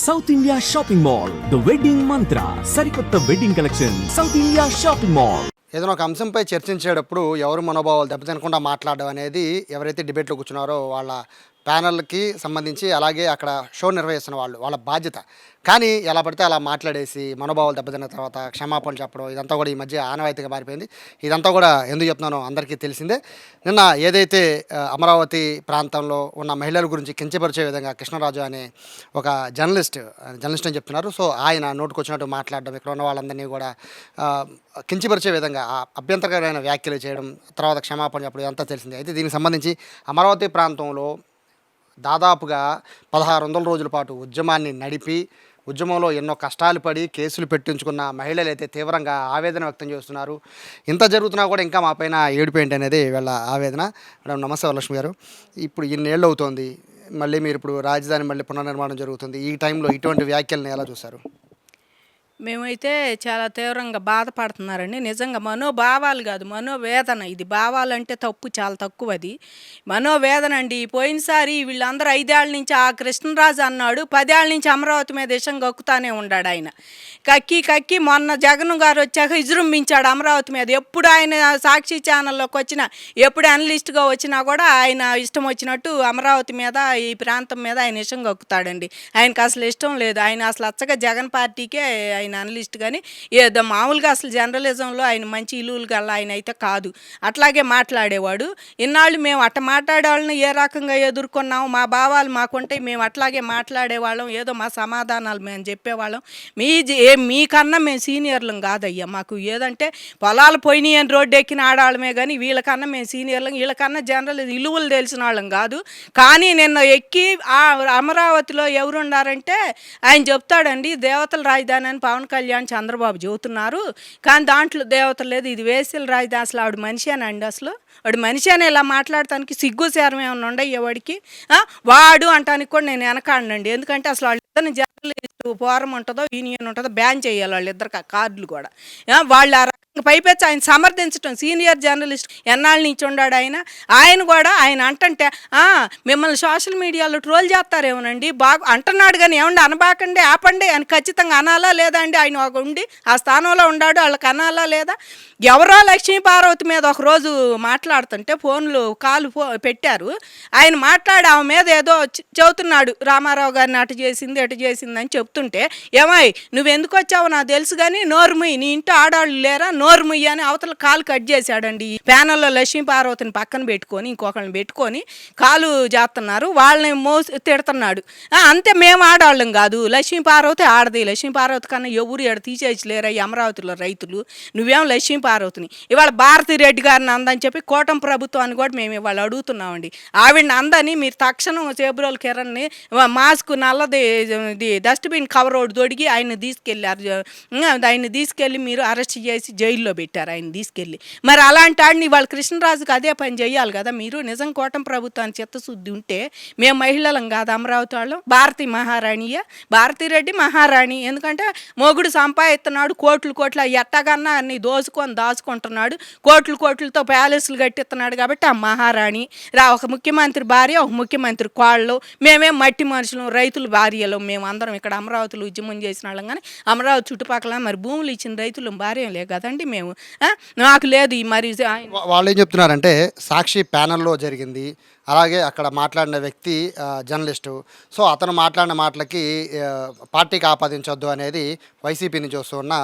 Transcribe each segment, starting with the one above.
South India shopping mall the wedding మంత్ర సరికొత్త wedding collection south India shopping mall. ఏదైనా ఒక అంశంపై చర్చించేటప్పుడు ఎవరు మనోభావాలు దెబ్బతినకుండా మాట్లాడడం అనేది ఎవరైతే డిబేట్లో కూర్చున్నారో వాళ్ళ ప్యానల్కి సంబంధించి అలాగే అక్కడ షో నిర్వహిస్తున్న వాళ్ళ బాధ్యత. కానీ ఎలా పడితే అలా మాట్లాడేసి మనోభావాలు దెబ్బతిన్న తర్వాత క్షమాపణ చెప్పడం ఇదంతా కూడా ఈ మధ్య ఆనవాయితీగా మారిపోయింది. ఇదంతా కూడా ఎందుకు చెప్తున్నానో అందరికీ తెలిసిందే. నిన్న ఏదైతే అమరావతి ప్రాంతంలో ఉన్న మహిళల గురించి కించపరిచే విధంగా కృష్ణరాజు అనే ఒక జర్నలిస్ట్ అని చెప్తున్నారు. సో ఆయన నోటుకొచ్చినట్టు మాట్లాడడం, ఇక్కడ ఉన్న వాళ్ళందరినీ కూడా కించపరిచే విధంగా అభ్యంతరకరమైన వ్యాఖ్యలు చేయడం, తర్వాత క్షమాపణ చెప్పడం ఇదంతా తెలిసిందే. అయితే దీనికి సంబంధించి అమరావతి ప్రాంతంలో దాదాపుగా 1600 రోజుల పాటు ఉద్యమాన్ని నడిపి ఉద్యమంలో ఎన్నో కష్టాలు పడి కేసులు పెట్టించుకున్న మహిళలు అయితే తీవ్రంగా ఆవేదన వ్యక్తం చేస్తున్నారు. ఇంత జరుగుతున్నా కూడా ఇంకా మా పైన ఏడుపేంటి అనేది వీళ్ళ ఆవేదన. మేడం నమస్తే వరలక్ష్మి గారు. ఇప్పుడు ఇన్నేళ్ళు అవుతోంది, మళ్ళీ మీరు ఇప్పుడు రాజధాని మళ్ళీ పునర్నిర్మాణం జరుగుతుంది. ఈ టైంలో ఇటువంటి వ్యాఖ్యలను ఎలా చూశారు? మేమైతే చాలా తీవ్రంగా బాధపడుతున్నారండి. నిజంగా మనోభావాలు కాదు, మనోవేదన. ఇది భావాలంటే తప్పు, చాలా తక్కువ. అది మనోవేదన అండి. పోయినసారి వీళ్ళందరూ 5 ఏళ్ళ నుంచి ఆ కృష్ణరాజు అన్నాడు, 10 ఏళ్ళ నుంచి అమరావతి మీద విషం కక్కుతానే ఉన్నాడు ఆయన. కక్కి మొన్న జగన్ గారు వచ్చాక విజృంభించాడు అమరావతి మీద. ఎప్పుడు ఆయన సాక్షి ఛానల్లోకి వచ్చినా, ఎప్పుడు అనలిస్ట్గా వచ్చినా కూడా ఆయన ఇష్టం వచ్చినట్టు అమరావతి మీద, ఈ ప్రాంతం మీద ఆయన విషం కక్కుతాడండి. ఆయనకు అసలు ఇష్టం లేదు. ఆయన అసలు అచ్చగా జగన్ పార్టీకే ఆయన అనలిస్ట్. కానీ ఏదో మామూలుగా అసలు జర్నలిజంలో ఆయన మంచి ఇలువలు గల ఆయన అయితే కాదు. అట్లాగే మాట్లాడేవాడు. ఇన్నాళ్ళు మేము అట్ట మాట్లాడేవాళ్ళని ఏ రకంగా ఎదుర్కొన్నాము, మా భావాలు మాకుంటే మేము అట్లాగే మాట్లాడేవాళ్ళం. ఏదో మా సమాధానాలు మేము చెప్పేవాళ్ళం. మీకన్నా మేము సీనియర్లం కాదయ్యా. మాకు ఏదంటే పొలాలు పోయినాయి అని రోడ్డు ఎక్కిన ఆడవాళ్ళమే, కానీ వీళ్ళకన్నా మేము సీనియర్లం, వీళ్ళకన్నా జనరల్ ఇలువలు తెలిసిన వాళ్ళం కాదు. కానీ నిన్న ఎక్కి అమరావతిలో ఎవరున్నారంటే ఆయన చెప్తాడండి, దేవతల రాజధాని అని పవన్ కళ్యాణ్ చంద్రబాబు చెబుతున్నారు, కానీ దాంట్లో దేవతలు లేదు, ఇది వేసల రాజధాని. అసలు ఆవిడ మనిషేనండి? అసలు వాడు మనిషి అని ఇలా మాట్లాడటానికి సిగ్గు సేరం ఏమన్నా ఉండయ్యా వాడికి? వాడు అంటానికి కూడా నేను వెనకాడనండి. ఎందుకంటే అసలు వాళ్ళిద్దరిని జర్నలిస్టు ఫోరం ఉంటుందో యూనియన్ ఉంటుందో బ్యాన్ చేయాలి వాళ్ళిద్దరు కార్డులు కూడా. వాళ్ళు ఆ రకంగా పైపెచ్చి ఆయన సమర్థించడం. సీనియర్ జర్నలిస్ట్ ఎన్నాళ్ళ నుంచి ఉన్నాడు ఆయన కూడా ఆయన అంటుంటే మిమ్మల్ని సోషల్ మీడియాలో ట్రోల్ చేస్తారేమోనండి బాగా అంటున్నాడు, కానీ ఏమండి అనబాకండి, ఆపండి అని ఖచ్చితంగా అనాలా లేదా అండి? ఆయన ఒక ఉండి ఆ స్థానంలో ఉన్నాడు, వాళ్ళకి అనాలా లేదా? ఎవరో లక్ష్మీ పార్వతి మీద ఒకరోజు మాట్లాడుతుంటే కాలు పెట్టారు. ఆయన మాట్లాడి ఆమె మీద ఏదో చెబుతున్నాడు, రామారావు గారిని అటు చేసింది ఎటు చేసింది అని చెప్తుంటే, ఏమై నువ్వెందుకు వచ్చావు నాకు తెలుసు కానీ నోరుముయ్యి, నీ ఇంట్లో ఆడవాళ్ళు లేరా, నోరుముయ్యి అని అవతల కాలు కట్ చేశాడండి. ప్యానల్లో లక్ష్మీ పార్వతిని పక్కన పెట్టుకొని ఇంకొకరిని పెట్టుకొని కాలు చేస్తున్నారు, వాళ్ళని తిడుతున్నాడు. అంతే, మేము ఆడవాళ్ళం కాదు, లక్ష్మీ పార్వతి ఆడది. లక్ష్మీ పార్వతి కన్నా ఎవరు ఎడ తీసేయలేరా ఈ అమరావతిలో రైతులు? నువ్వేం లక్ష్మీ పార్వతిని ఇవాళ భారతీ రెడ్డి గారిని అందని చెప్పి కూటమి ప్రభుత్వాన్ని కూడా మేము ఇవాళ అడుగుతున్నామండి. ఆవిడని అందని మీరు తక్షణం చేబ్రోల్ కిరణ్ని మాస్క్ నల్లది డస్ట్బిన్ కవర్ ఒకటి దొడిగి ఆయన తీసుకెళ్ళారు. ఆయన్ని తీసుకెళ్ళి మీరు అరెస్ట్ చేసి జైల్లో పెట్టారు ఆయన తీసుకెళ్ళి. మరి అలాంటి ఆడిని ఇవాళ కృష్ణరాజుకి అదే పని చేయాలి కదా మీరు. నిజం కూటమి ప్రభుత్వాన్ని చిత్తశుద్ధి ఉంటే మేము మహిళలం కాదు అమరావతి వాళ్ళం. భారతీ మహారాణియా, భారతీ రెడ్డి మహారాణి. ఎందుకంటే మొగుడు సంపాదిస్తున్నాడు కోట్లు ఎట్టగన్నా అన్ని దాచుకుంటున్నాడు, కోట్లతో ప్యాలెస్లు కట్టిస్తున్నాడు కాబట్టి ఆ మహారాణి. ఒక ముఖ్యమంత్రి భార్య, ఒక ముఖ్యమంత్రి కోళ్ళు. మేమేం మట్టి మనుషులు, రైతుల భార్యలు. మేము అందరం ఇక్కడ అమరావతిలో ఉద్యమం చేసిన వాళ్ళం, కానీ అమరావతి చుట్టుపక్కల మరి భూములు ఇచ్చిన రైతులు భార్యలే కదండి మేము. నాకు లేదు ఈ మరి. వాళ్ళు ఏం చెప్తున్నారంటే సాక్షి ప్యానల్లో జరిగింది, అలాగే అక్కడ మాట్లాడిన వ్యక్తి జర్నలిస్టు. సో అతను మాట్లాడిన మాటలకి పార్టీకి ఆపాదించొద్దు అనేది వైసీపీ నుంచి వస్తున్న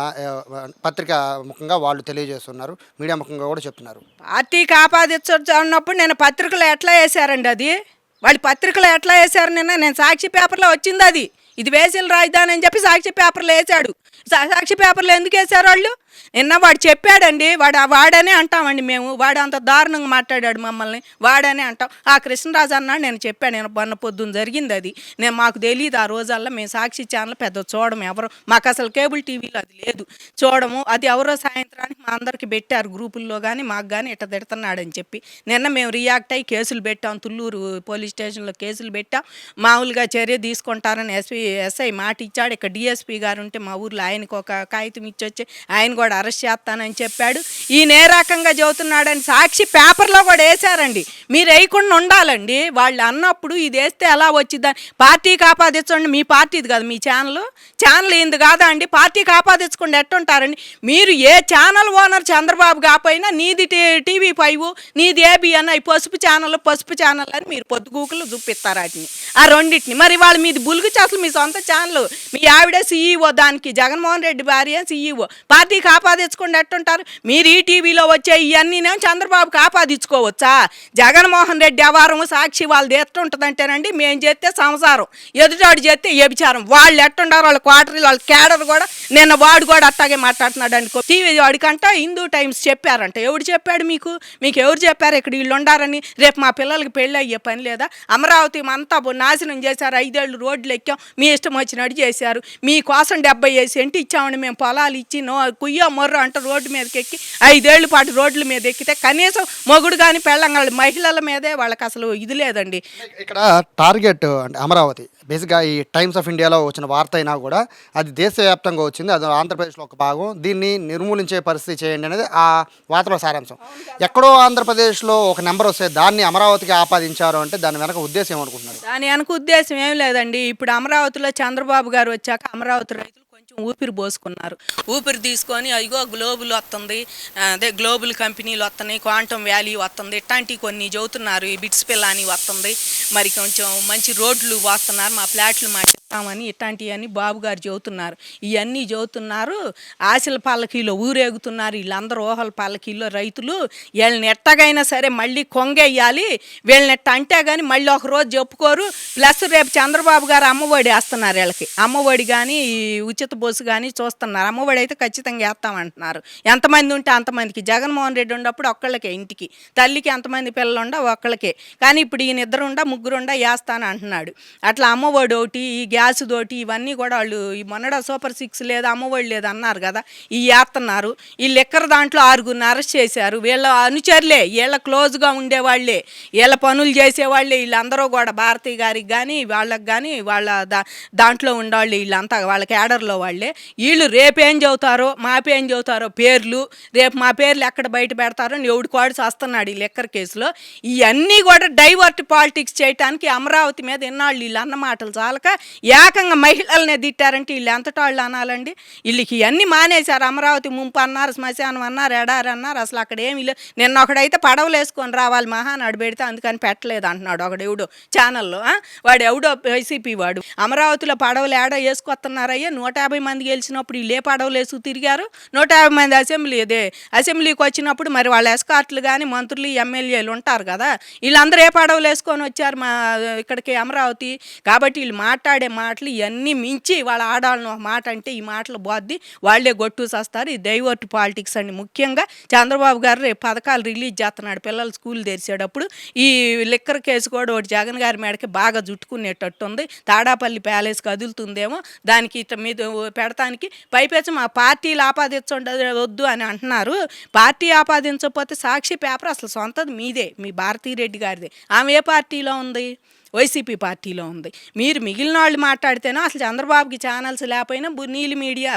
పత్రిక ముఖంగా వాళ్ళు తెలియజేస్తున్నారు, మీడియా ముఖంగా కూడా చెప్తున్నారు. పార్టీకి ఆపాదించొద్దు అన్నప్పుడు నేను పత్రికలు ఎట్లా వేశారండి? అది వాళ్ళు పత్రికలు ఎట్లా వేశారు? నేను సాక్షి పేపర్లో వచ్చింది అది. ఇది వేసల రాజధాని అని చెప్పి సాక్షి పేపర్లో వేశాడు. సాక్షి పేపర్లో ఎందుకు వేశారు వాళ్ళు? నిన్న వాడు చెప్పాడండి, వాడనే అంటామండి మేము. వాడు అంత దారుణంగా మాట్లాడాడు మమ్మల్ని, వాడనే అంటాం. ఆ కృష్ణరాజు అన్నాడు, నేను చెప్పాను, నేను మొన్న పొద్దున్న జరిగింది అది. మాకు తెలియదు ఆ రోజల్లా. మేము సాక్షి ఛానల్ పెద్ద చూడము ఎవరు, మాకు అసలు కేబుల్ టీవీలో అది లేదు, చూడము. అది ఎవరో సాయంత్రానికి మా అందరికి పెట్టారు గ్రూపుల్లో, కానీ మాకు కానీ ఇట్ట తిడుతున్నాడని చెప్పి నిన్న మేము రియాక్ట్ అయ్యి కేసులు పెట్టాం. తుళ్ళూరు పోలీస్ స్టేషన్లో కేసులు పెట్టాం. మామూలుగా చర్య తీసుకుంటారని ఎస్ఐ మాట ఇచ్చాడు. ఇక్కడ డిఎస్పీ గారు ఉంటే మా ఊర్లో ఆయనకు ఒక కాగితం ఇచ్చొచ్చి ఆయన కూడా అరెస్ట్ చేస్తానని చెప్పాడు. ఈయన ఏ రకంగా చెబుతున్నాడని సాక్షి పేపర్లో కూడా వేశారండి. మీరు వేయకుండా ఉండాలండి. వాళ్ళు అన్నప్పుడు ఇది వేస్తే ఎలా వచ్చిందని పార్టీకి ఆపాదించండి. మీ పార్టీది కాదు, మీ ఛానల్ ఇంది కాదా అండి? పార్టీకి ఆపాదించకుండా ఎట్టుంటారండి మీరు? ఏ ఛానల్ ఓనర్ చంద్రబాబు కాకపోయినా నీది TV5 నీది ABN అవి పసుపు ఛానల్ అని మీరు పొద్దుగూకులు చూపిస్తారు వాటిని, ఆ రెండింటిని. మరి వాళ్ళు మీది బులుగు అసలు మీ సొంత ఛానల్, మీ ఆవిడే CEO, దానికి జగన్మోహన్ రెడ్డి భార్య CEO. పార్టీకి ఆపాదించకుండా ఎట్టుంటారు మీరు? ఈ టీవీలో వచ్చే ఇవన్నీనేమో చంద్రబాబుకి ఆపాదించుకోవచ్చా? జగన్మోహన్ రెడ్డి వ్యవహారం సాక్షి వాళ్ళది ఎట్టుంటుందంటేనండి, మేము చేస్తే సంసారం, ఎదుటాడు చేస్తే వ్యభిచారం. వాళ్ళు ఎట్టుండారు, వాళ్ళ క్వార్టర్లు, వాళ్ళ క్యాడర్ కూడా. నిన్న వాడు కూడా అట్టాగే మాట్లాడుతున్నాడు అనుకో. టీవీ వాడికంట హిందూ టైమ్స్ చెప్పారంట. ఎవడు చెప్పాడు మీకు ఎవరు చెప్పారు ఇక్కడ వీళ్ళు ఉండారని? రేపు మా పిల్లలకి పెళ్ళి అయ్యే పని లేదా? అమరావతి అంతా నాశనం చేశారు. 5 ఏళ్ళు రోడ్లు ఎక్కాం, మీ ఇష్టం వచ్చినట్టు చేశారు. మీకోసం 70 సెంటు ఇచ్చామని మేము పొలాలు ఇచ్చి కుయ్యో మొర్రో అంటే రోడ్డు మీదకి ఎక్కి 5 ఏళ్ళు పాటు రోడ్ల మీద ఎక్కితే కనీసం మొగుడు కానీ పెళ్ళంగాళ్ళు మహిళల మీదే వాళ్ళకి అసలు ఇది లేదండి. ఇక్కడ టార్గెట్ అంటే అమరావతి బేసిక్గా ఈ టైమ్స్ ఆఫ్ ఇండియాలో వచ్చిన వార్త అయినా కూడా అది దేశవ్యాప్తంగా వచ్చింది, అది ఆంధ్రప్రదేశ్లో ఒక భాగం. దీన్ని నిర్మూలించే పరిస్థితి చేయండి అనేది ఆ వార్తలో సారాంశం. ఎక్కడో ఆంధ్రప్రదేశ్లో ఒక నెంబర్ వస్తే దాన్ని అమరావతికి ఆపాదించారు అంటే దాని వెనక ఉద్దేశం ఏమనుకుంటున్నారు? దాని వెనక ఉద్దేశం ఏం లేదండి. ఇప్పుడు అమరావతిలో చంద్రబాబు గారు వచ్చాక అమరావతి రైతులు కొంచెం ఊపిరి పోసుకున్నారు. ఊపిరి తీసుకొని అదిగో గ్లోబుల్ వస్తుంది, అదే గ్లోబల్ కంపెనీలు వస్తున్నాయి, క్వాంటమ్ వ్యాలీ వస్తుంది, ఇట్లాంటివి కొన్ని చెబుతున్నారు. ఈ బిట్స్ పిల్లని వస్తుంది, మరి కొంచెం మంచి రోడ్లు వస్తున్నారు, మా ఫ్లాట్లు మాట్లాడతామని ఇట్లాంటివన్నీ బాబు గారు చెబుతున్నారు. ఇవన్నీ చెబుతున్నారు. ఆశల పల్లకీలో ఊరేగుతున్నారు వీళ్ళందరూ. ఊహల పల్లకీలో రైతులు వీళ్ళని ఎట్టగైనా సరే మళ్ళీ కొంగెయ్యాలి, వీళ్ళని ఎట్ట అంటే కానీ మళ్ళీ ఒక రోజు చెప్పుకోరు. ప్లస్ రేపు చంద్రబాబు గారు అమ్మఒడి వేస్తున్నారు వీళ్ళకి. అమ్మఒడి కానీ ఉచిత బస్సు కానీ చూస్తున్నారు. అమ్మఒడి అయితే ఖచ్చితంగా వేస్తామంటున్నారు. ఎంతమంది ఉంటే అంతమందికి. జగన్మోహన్ రెడ్డి ఉన్నప్పుడు ఒక్కళ్ళకే ఇంటికి, తల్లికి ఎంతమంది పిల్లలు ఉండా ఒక్కళ్ళకే. కానీ ఇప్పుడు ఈయన 2 3 వేస్తాను అంటున్నాడు. అట్లా అమ్మఒడి ఒకటి, ఈ గ్యాస్ తోటి ఇవన్నీ కూడా వాళ్ళు ఈ మొన్నడ సూపర్ 6 లేదు, అమ్మఒడి లేదు అన్నారు కదా, ఈ వేస్తున్నారు. ఈ లెక్కర దాంట్లో 6గురిని అరెస్ట్ చేశారు. వీళ్ళ అనుచరులే, వీళ్ళ క్లోజ్గా ఉండేవాళ్ళే, వీళ్ళ పనులు చేసేవాళ్ళే వీళ్ళందరూ కూడా. భారతి గారికి కానీ వాళ్ళకి కానీ వాళ్ళ దాంట్లో ఉండేవాళ్ళు వీళ్ళంతా, వాళ్ళ క్యాడర్లో వాళ్ళే. వీళ్ళు రేపేం చెబుతారో మాపేం చెబుతారో పేర్లు, రేపు మా పేర్లు ఎక్కడ బయట పెడతారో ఎవడు కోడి వస్తున్నాడు ఈ లెక్కర్ కేసులో. ఇవన్నీ కూడా డైవర్ట్ పాలిటిక్స్ చేయడానికి అమరావతి మీద ఎన్నాళ్ళు వీళ్ళు అన్న మాటలు చాలక ఏకంగా మహిళలనే తిట్టారంటే వీళ్ళు ఎంతటాళ్ళు అనాలండి? వీళ్ళకి ఇవన్నీ మానేశారు. అమరావతి ముంపు అన్నారు, శ్మశానం అన్నారు, ఎడారి అన్నారు. అసలు అక్కడ ఏమి లేదు. నిన్న ఒకడైతే పడవలు వేసుకొని రావాలి మహానాడు పెడితే అందుకని పెట్టలేదు అంటున్నాడు ఒకడెవడో ఛానల్లో. వాడు ఎవడో వైసీపీ వాడు. అమరావతిలో పడవలు ఏడో వేసుకొస్తున్నారయ్యా, 150 మంది గెలిచినప్పుడు వీళ్ళు ఏ పడవలు వేసుకు తిరిగారు? 150 మంది అసెంబ్లీకి వచ్చినప్పుడు మరి వాళ్ళ ఎస్కార్ట్లు కానీ మంత్రులు ఎమ్మెల్యేలు ఉంటారు కదా, వీళ్ళందరూ ఏ పడవలు వేసుకొని వచ్చారు మా ఇక్కడికి అమరావతి? కాబట్టి వీళ్ళు మాట్లాడే మాటలు ఇవన్నీ మించి వాళ్ళ ఆడాలను ఒక మాట అంటే ఈ మాటలు బోద్ది వాళ్ళే గొట్టూసేస్తారు. ఈ డైవర్ట్ పాలిటిక్స్ అండి. ముఖ్యంగా చంద్రబాబు గారు రేపు పథకాలు రిలీజ్ చేస్తున్నాడు పిల్లలు స్కూల్ తెరిచేటప్పుడు. ఈ లిక్కర్ కేసు కూడా ఒకటి జగన్ గారి మేడకి బాగా జుట్టుకునేటట్టు ఉంది. తాడాపల్లి ప్యాలెస్ కదులుతుందేమో, దానికి మీద పెడతానికి పైపెచ్చి మా పార్టీలు ఆపాదించవద్దు అని అంటున్నారు. పార్టీ ఆపాదించకపోతే సాక్షి పేపర్ అసలు సొంతది మీదే, మీ భారతీరెడ్డి గారిదే. ఆమె ఏ పార్టీలో ఉంది? వైసీపీ పార్టీలో ఉంది. మీరు మిగిలిన వాళ్ళు మాట్లాడితేనో అసలు చంద్రబాబుకి ఛానల్స్ లేకపోయినా నీలి మీడియా,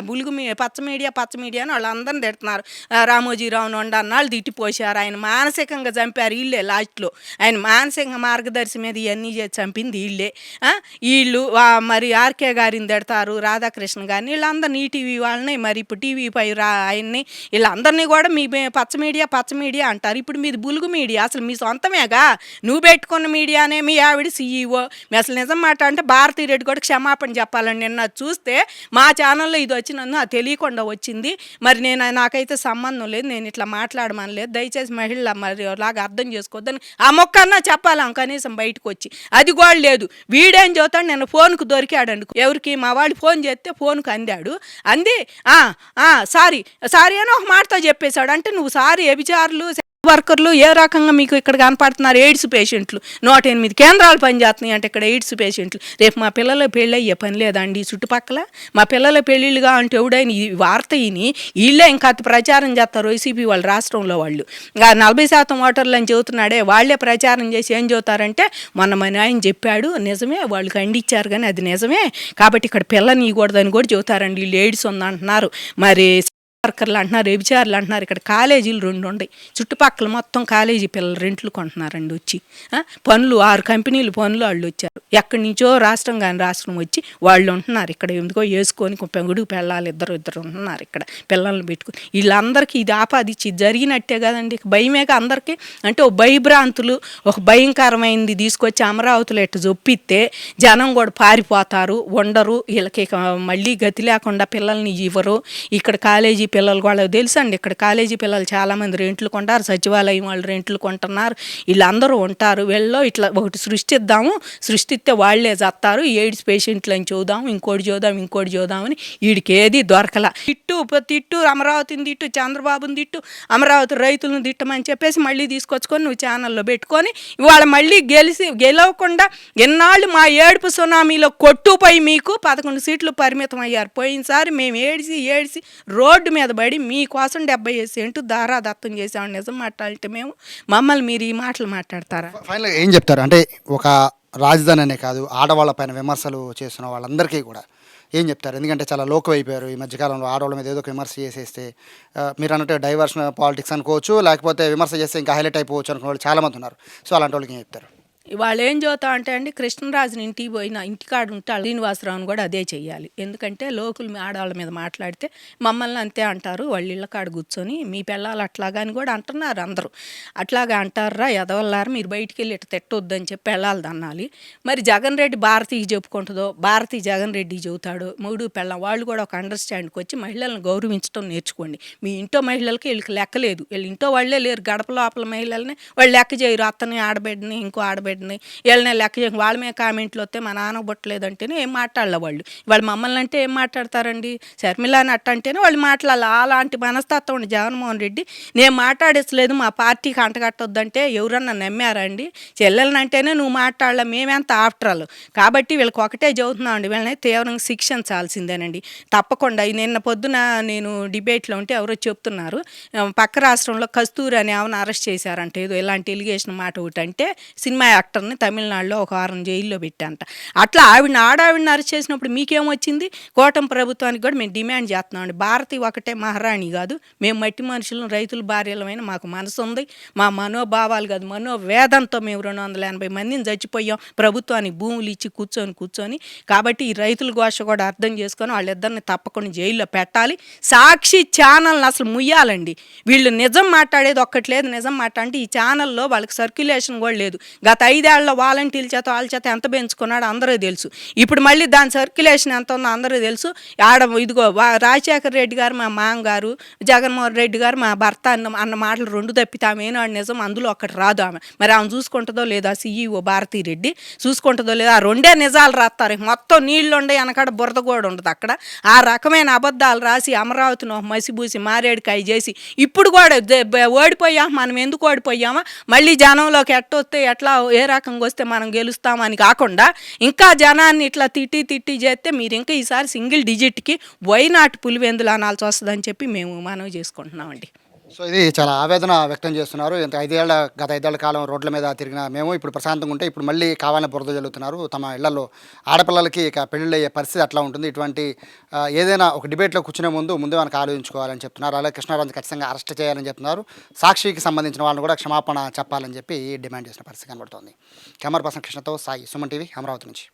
పచ్చ మీడియా అని వాళ్ళందరినీ తిడుతున్నారు. రామోజీరావు నొండ అన్నాళ్ళు తిట్టిపోశారు. ఆయన మానసికంగా చంపారు వీళ్ళే. లాస్ట్లో ఆయన మానసిక మార్గదర్శి మీద ఇవన్నీ చేసి చంపింది వీళ్ళే. వీళ్ళు మరి ఆర్కే గారిని తిడతారు, రాధాకృష్ణ గారిని, వీళ్ళందరినీ ఈటీవీ వాళ్ళని, మరి ఇప్పుడు టీవీ5 ఆయన్ని, వీళ్ళందరినీ కూడా మీ పచ్చ మీడియా అంటారు. ఇప్పుడు మీది బులుగు మీడియా, అసలు మీ సొంతమేగా. నువ్వు పెట్టుకున్న మీడియానే, మీ ఆవిడ CEO. అసలు నిజం మాట అంటే భారతీరెడ్డి కూడా క్షమాపణ చెప్పాలండి. నిన్న చూస్తే మా ఛానల్లో ఇది వచ్చినందుకు అది తెలియకుండా వచ్చింది. మరి నాకైతే సంబంధం లేదు, నేను ఇట్లా మాట్లాడమనలేదు, దయచేసి మహిళ మరి లాగా అర్థం చేసుకోవద్దని ఆ మొక్కన్నా చెప్పాలి కనీసం బయటకు వచ్చి. అది కూడా లేదు. వీడేం చెబుతాడు, నేను ఫోన్కు దొరికాడండి. ఎవరికి? మా వాళ్ళు ఫోన్ చేస్తే ఫోన్కు అంది సారీ అని ఒక మాటతో చెప్పేశాడు. అంటే నువ్వు సారీ వ్యభిచారులు వర్కర్లు ఏ రకంగా మీకు ఇక్కడ కనపడుతున్నారు? ఎయిడ్స్ పేషెంట్లు 108 కేంద్రాలు పనిచేస్తున్నాయి అంటే ఇక్కడ ఎయిడ్స్ పేషెంట్లు. రేపు మా పిల్లల పెళ్ళి అయ్యే పని లేదండి చుట్టుపక్కల? మా పిల్లల పెళ్ళిళ్ళుగా అంటే ఎవడైనా ఈ వార్త వీళ్ళే ఇంకా ప్రచారం చేస్తారు వైసీపీ వాళ్ళు, రాష్ట్రంలో వాళ్ళు. ఇంకా 40% ఓటర్లు అని చెబుతున్నాడే, వాళ్ళే ప్రచారం చేసి ఏం చెబుతారంటే మొన్న మన ఆయన చెప్పాడు, నిజమే, వాళ్ళు ఖండించారు కానీ అది నిజమే, కాబట్టి ఇక్కడ పిల్లని ఇవ్వకూడదని కూడా చెబుతారండి. వీళ్ళు ఎయిడ్స్ ఉందంటున్నారు. మరి వర్కర్లు అంటున్నారు, వ్యభిచారులు అంటున్నారు. ఇక్కడ కాలేజీలు 2 ఉన్నాయి, చుట్టుపక్కల మొత్తం కాలేజీ పిల్లలు రెంట్లు కొంటున్నారండి వచ్చి. పనులు 6 కంపెనీలు పనులు వాళ్ళు వచ్చారు, ఎక్కడి నుంచో రాష్ట్రం కానీ రాష్ట్రం వచ్చి వాళ్ళు ఉంటున్నారు ఇక్కడ. ఎందుకో వేసుకొని పెంగుడు పెళ్ళాలి ఇద్దరు ఉంటున్నారు ఇక్కడ పిల్లల్ని పెట్టుకుని. వీళ్ళందరికీ ఇది ఆపాదిచ్చి జరిగినట్టే కదండి. భయమేక అందరికీ. అంటే ఒక భయభ్రాంతులు, ఒక భయంకరమైనది తీసుకొచ్చి అమరావతిలో ఎట్టు జొప్పిస్తే జనం కూడా పారిపోతారు, ఉండరు. వీళ్ళకి మళ్ళీ గతి లేకుండా పిల్లల్ని ఇవ్వరు. ఇక్కడ కాలేజీ పిల్లలు కూడా తెలుసండి, ఇక్కడ కాలేజీ పిల్లలు చాలామంది రెంట్లు కొంటారు, సచివాలయం వాళ్ళు రెంట్లు కొంటున్నారు. వీళ్ళందరూ ఉంటారు. వీళ్ళలో ఇట్లా ఒకటి సృష్టిద్దాము, సృష్టిస్తే వాళ్ళే చస్తారు. ఎయిడ్స్ పేషెంట్లని చూద్దాం, ఇంకోటి చూద్దామని వీడికి ఏది దొరకల. తిట్టు అమరావతిని తిట్టు, చంద్రబాబుని తిట్టు, అమరావతి రైతులను తిట్టమని చెప్పేసి మళ్ళీ తీసుకొచ్చుకొని నువ్వు ఛానల్లో పెట్టుకొని ఇవాళ మళ్ళీ గెలవకుండా ఎన్నాళ్ళు మా ఏడుపు సునామీలో కొట్టుపై మీకు 11 సీట్లు పరిమితం అయ్యారు. పోయినసారి మేము ఏడిసి రోడ్డు మీద పడి మీకోసం 70 సెంటు దారాదత్తం చేసామని నిజం మాట్లాడితే మమ్మల్ని మీరు ఈ మాటలు మాట్లాడతారా? ఫైనల్గా ఏం చెప్తారు? అంటే ఒక రాజధాని అనే కాదు, ఆడవాళ్ళ పైన విమర్శలు చేస్తున్న వాళ్ళందరికీ కూడా ఏం చెప్తారు? ఎందుకంటే చాలా లోకం అయిపోయారు ఈ మధ్యకాలంలో. ఆడవాళ్ళ మీద ఏదో ఒక విమర్శ చేసేస్తే మీరు అన్నట్టు డైవర్షన్ పాలిటిక్స్ అనుకోవచ్చు, లేకపోతే విమర్శ చేస్తే ఇంకా హైలైట్ అయిపోవచ్చు అనుకున్న వాళ్ళు చాలామంది ఉన్నారు. సో అలాంటి వాళ్ళకి ఏం చెప్తారు? వాళ్ళు ఏం చదువుతా అంటే అండి, కృష్ణరాజుని ఇంటికి పోయిన ఇంటికాడ ఉంటే శ్రీనివాసరావుని కూడా అదే చెయ్యాలి. ఎందుకంటే లోకులు ఆడవాళ్ళ మీద మాట్లాడితే మమ్మల్ని అంతే అంటారు. వాళ్ళు ఇళ్ళ కాడ కూర్చొని మీ పిల్లలు అట్లాగా అని కూడా అంటున్నారు అందరూ. అట్లాగా అంటారా ఎదవల్లారు, మీరు బయటికి వెళ్ళి ఇట్లా తిట్టొద్దని చెప్పి వెళ్ళాలి అనాలి. మరి జగన్ రెడ్డి భారతీకి చెప్పుకుంటుందో, భారతీ జగన్ రెడ్డి చెబుతాడు, మూడు పెళ్ళం. వాళ్ళు కూడా ఒక అండర్స్టాండ్కి వచ్చి మహిళలను గౌరవించడం నేర్చుకోండి. మీ ఇంట్లో మహిళలకి వీళ్ళకి లెక్కలేదు, వీళ్ళు ఇంట్లో వాళ్ళే లేరు. గడప లోపల మహిళల్ని వాళ్ళు లెక్క చేయరు. అత్తని ఆడబిడ్డని ఇంకో ఆడబిడ్డని వీళ్ళనే లెక్క చేయక వాళ్ళ మీద కామెంట్లు వస్తే మా నాన్న పుట్టలేదంటేనే ఏం మాట్లాడాల వాళ్ళు. వాళ్ళు మమ్మల్ని అంటే ఏం మాట్లాడతారండి? శర్మిలాని అట్ట అంటేనే వాళ్ళు మాట్లాడాలి. అలాంటి మనస్తత్వం ఉండి జగన్మోహన్ రెడ్డి నేను మాట్లాడేసలేదు మా పార్టీకి అంటగట్టొద్దంటే ఎవరన్నా నమ్మారండి? చెల్లెలని అంటేనే నువ్వు మాట్లాడాల, మేమెంత ఆఫ్టరాలు. కాబట్టి వీళ్ళకి ఒకటే చెబుతున్నామండి, వీళ్ళని తీవ్రంగా శిక్షించాల్సిందేనండి తప్పకుండా. నిన్న పొద్దున నేను డిబేట్లో ఉంటే ఎవరో చెప్తున్నారు, పక్క రాష్ట్రంలో కస్తూరి అని ఆమెను అరెస్ట్ చేశారంట, ఏదో ఇలాంటి ఎలిగేషన్ మాట ఒకటి అంటే సినిమా యాక్టర్ని తమిళనాడులో ఒక 6 జైల్లో పెట్టారంట. అట్లా ఆవిడని అరెస్ట్ చేసినప్పుడు మీకేమొచ్చింది? కూటమి ప్రభుత్వానికి కూడా మేము డిమాండ్ చేస్తున్నామండి, భారతి ఒకటే మహారాణి కాదు, మేము మట్టి మనుషులను రైతుల భార్యలమైన మాకు మనసు ఉంది. మా మనోభావాలు కాదు, మనోవేదంతో మేము 280 మందిని చచ్చిపోయాం ప్రభుత్వానికి భూములు ఇచ్చి కూర్చొని. కాబట్టి ఈ రైతుల ఘోష కూడా అర్థం చేసుకొని వాళ్ళిద్దరిని తప్పకుండా జైల్లో పెట్టాలి. సాక్షి ఛానల్ని అసలు ముయ్యాలండి. వీళ్ళు నిజం మాట్లాడేది ఒక్కటి లేదు. నిజం మాట్లాడి ఈ ఛానల్లో వాళ్ళకి సర్క్యులేషన్ కూడా లేదు. గత 5 ఏళ్లలో వాలంటీర్ల చేత వాళ్ళ చేత ఎంత పెంచుకున్నాడో అందరూ తెలుసు. ఇప్పుడు మళ్ళీ దాని సర్క్యులేషన్ ఎంత ఉందో అందరూ తెలుసు. ఇదిగో రాజశేఖర రెడ్డి గారు మా మామగారు, జగన్మోహన్ రెడ్డి గారు మా భర్త అన్న మాటలు 2 తప్పితే ఆమె ఏనాడు నిజం అందులో ఒకటి రాదు. మరి ఆమె చూసుకుంటుందో లేదా, CEO భారతీ రెడ్డి చూసుకుంటుందో లేదా, ఆ 2 నిజాలు రాస్తారు. మొత్తం నీళ్లు ఉండే వెనకాడ బురద కూడా ఉండదు అక్కడ. ఆ రకమైన అబద్ధాలు రాసి అమరావతిని మసిబూసి మారేడుకాయ చేసి ఇప్పుడు కూడా ఓడిపోయామా, మనం ఎందుకు ఓడిపోయామా, మళ్ళీ జనంలోకి ఎట్టొస్తే ఎట్లా ఏ రకంగా వస్తే మనం గెలుస్తామని కాకుండా ఇంకా జనాన్ని ఇట్లా తిట్టి చేస్తే మీరు ఇంకా ఈసారి సింగిల్ డిజిట్కి వైనాట్ పులివెందులు అనాల్సి వస్తుందని చెప్పి మేము మనవి చేసుకుంటున్నామండి. సో ఇది చాలా ఆవేదన వ్యక్తం చేస్తున్నారు. గత 5 ఏళ్ల కాలం రోడ్ల మీద తిరిగిన మేము ఇప్పుడు ప్రశాంతంగా ఉంటే ఇప్పుడు మళ్ళీ కావాలని బురద జల్లుతున్నారు. తమ ఇళ్లలో ఆడపిల్లలకి ఇక పెళ్ళిళ్ళు అయ్యే పరిస్థితి అట్లా ఉంటుంది. ఇటువంటి ఏదైనా ఒక డిబేట్లో కూర్చునే ముందు మనకు ఆలోచించుకోవాలని చెప్తున్నారు. అలాగే కృష్ణరాజు ఖచ్చితంగా అరెస్ట్ చేయాలని చెప్తున్నారు. సాక్షికి సంబంధించిన వాళ్ళని కూడా క్షమాపణ చెప్పాలని చెప్పి డిమాండ్ చేసిన పరిస్థితి కనబడుతోంది. కెమెరా పర్సన్ కృష్ణతో సాయి, సుమన్ టీవీ, అమరావతి నుంచి.